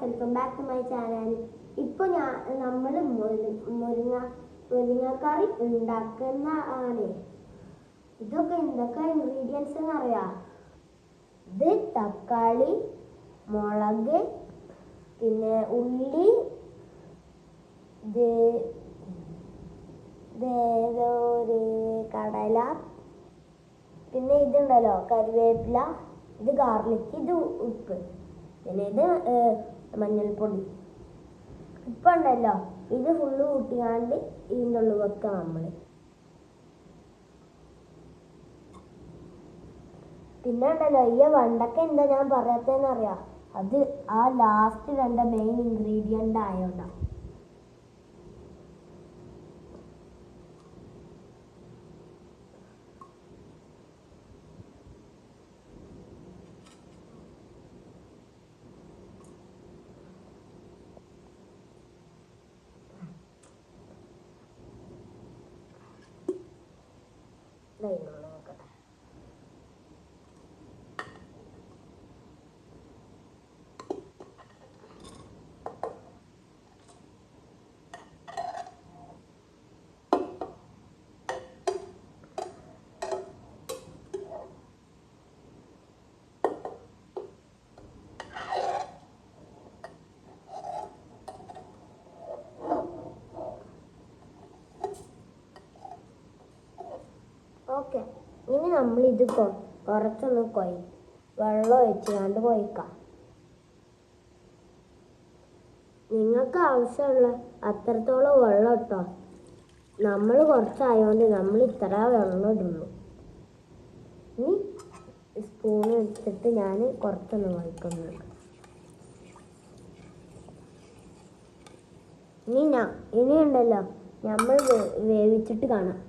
Welcome back to my channel. ഇപ്പോൾ നമ്മൾ മുരിങ്ങക്കറി ഉണ്ടാക്കുന്ന ആണ്. ഇതൊക്കെ എന്തൊക്കെ ഇൻഗ്രീഡിയൻസ് എന്നറിയാം? ഇത് തക്കാളി, മുളക്, പിന്നെ ഉള്ളി, ഒരു കടല, പിന്നെ ഇതുണ്ടല്ലോ കറിവേപ്പില, ഇത് ഗാർലിക്, ഇത് ഉപ്പ്, പിന്നെ ഇത് മഞ്ഞൾപ്പൊടി. ഇപ്പം ഉണ്ടല്ലോ ഇത് ഫുള്ള് കൂട്ടിയാണ്ട് ഇതിൻ്റെ ഉള്ളിൽ വെക്കാം നമ്മൾ. പിന്നെ ഉണ്ടല്ലോ ഈ വെണ്ടക്ക എന്താ ഞാൻ പറയാത്തതെന്ന് അറിയാം? അത് ആ ലാസ്റ്റ് രണ്ട് മെയിൻ ഇൻഗ്രീഡിയൻ്റ് ആയോണ്ടാണ്. നോക്കട്ടെ. ഓക്കെ, ഇനി നമ്മൾ ഇത് കുറച്ചൊന്ന് വെള്ളം ഒഴിച്ചുകൊണ്ട് കൊയ്ക്കാം. നിങ്ങൾക്ക് ആവശ്യമുള്ള അത്രത്തോളം വെള്ളം ഇട്ടോ. നമ്മൾ കുറച്ചായതുകൊണ്ട് നമ്മൾ ഇത്ര വെള്ളം ഇടുള്ളൂ. ഇനി സ്പൂൺ എടുത്തിട്ട് ഞാൻ കുറച്ചൊന്ന് കൊയ്ക്കുന്നു. ഇനി ഉണ്ടല്ലോ നമ്മൾ വേവിച്ചിട്ട് കാണാം.